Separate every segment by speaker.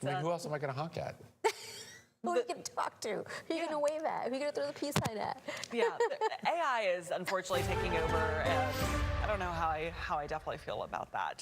Speaker 1: I mean, who else am I going to honk at?
Speaker 2: Who are you going to talk to? Who are you going to wave at? Who are you going to throw the peace sign at?
Speaker 3: Yeah, AI is unfortunately taking over, and I don't know how I definitely feel about that.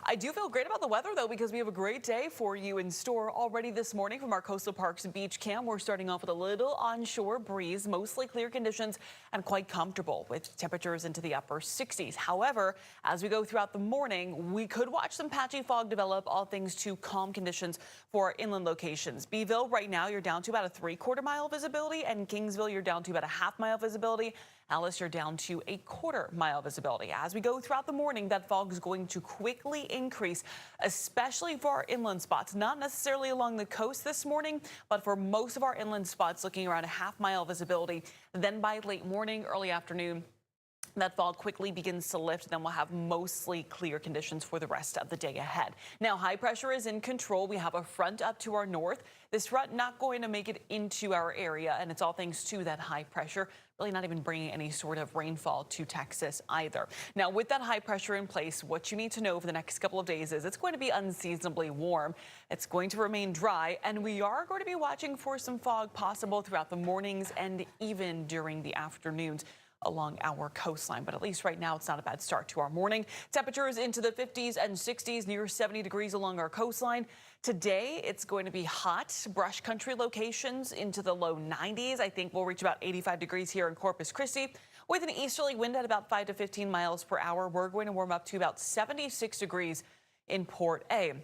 Speaker 3: I do feel great about the weather, though, because we have a great day for you in store already this morning from our Coastal Parks Beach Cam. We're starting off with a little onshore breeze, mostly clear conditions, and quite comfortable with temperatures into the upper 60s. However, as we go throughout the morning, we could watch some patchy fog develop, all things to calm conditions for our inland locations. Beeville, right now, you're down to about a 3/4 mile visibility, and Kingsville, you're down to about a 1/2 mile visibility. Alice, you're down to a 1/4 mile visibility. As we go throughout the morning, that fog is going to quickly increase, especially for our inland spots. Not necessarily along the coast this morning, but for most of our inland spots, looking around a 1/2 mile visibility. Then by late morning, early afternoon, that fog quickly begins to lift, then we'll have mostly clear conditions for the rest of the day ahead. Now, high pressure is in control. We have a front up to our north. This front not going to make it into our area, and it's all thanks to that high pressure, really not even bringing any sort of rainfall to Texas either. Now, with that high pressure in place, what you need to know for the next couple of days is it's going to be unseasonably warm. It's going to remain dry, and we are going to be watching for some fog possible throughout the mornings and even during the afternoons along our coastline. But at least right now, it's not a bad start to our morning. Temperatures into the 50s and 60s, near 70 degrees along our coastline. Today, it's going to be hot. Brush country locations into the low 90s. I think we'll reach about 85 degrees here in Corpus Christi. With an easterly wind at about 5 to 15 miles per hour, we're going to warm up to about 76 degrees in Port A.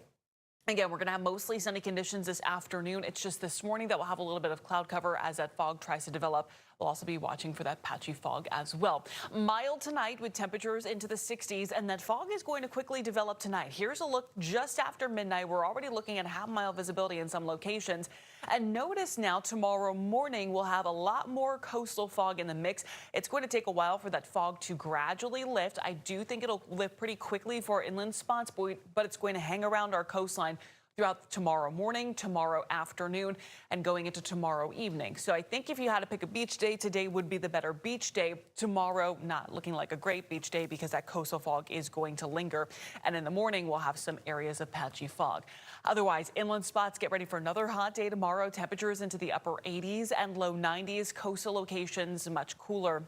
Speaker 3: Again, we're going to have mostly sunny conditions this afternoon. It's just this morning that we'll have a little bit of cloud cover as that fog tries to develop. We'll also be watching for that patchy fog as well. Mild tonight with temperatures into the 60s, and that fog is going to quickly develop tonight. Here's a look just after midnight. We're already looking at 1/2 mile visibility in some locations. And notice now tomorrow morning we'll have a lot more coastal fog in the mix. It's going to take a while for that fog to gradually lift. I do think it'll lift pretty quickly for inland spots, but it's going to hang around our coastline throughout tomorrow morning, tomorrow afternoon, and going into tomorrow evening. So I think if you had to pick a beach day, today would be the better beach day. Tomorrow, not looking like a great beach day because that coastal fog is going to linger. And in the morning, we'll have some areas of patchy fog. Otherwise, inland spots, get ready for another hot day tomorrow. Temperatures into the upper 80s and low 90s. Coastal locations, much cooler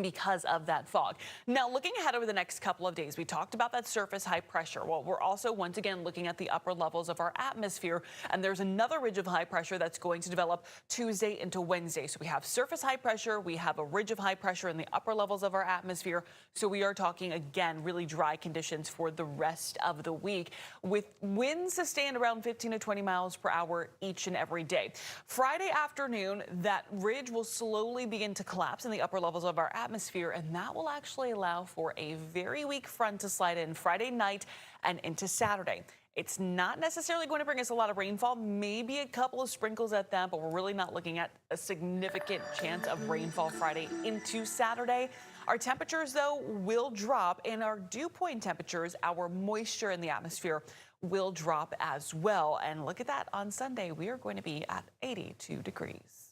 Speaker 3: because of that fog. Now, looking ahead over the next couple of days, we talked about that surface high pressure. Well, we're also once again looking at the upper levels of our atmosphere, and there's another ridge of high pressure that's going to develop Tuesday into Wednesday. So we have surface high pressure, we have a ridge of high pressure in the upper levels of our atmosphere. So we are talking again really dry conditions for the rest of the week, with winds sustained around 15 to 20 miles per hour each and every day. Friday afternoon, that ridge will slowly begin to collapse in the upper levels of our atmosphere, and that will actually allow for a very weak front to slide in Friday night and into Saturday. It's not necessarily going to bring us a lot of rainfall, maybe a couple of sprinkles at that, but we're really not looking at a significant chance of rainfall Friday into Saturday. Our temperatures, though, will drop, and our dew point temperatures, our moisture in the atmosphere, will drop as well. And look at that, on Sunday, we are going to be at 82 degrees.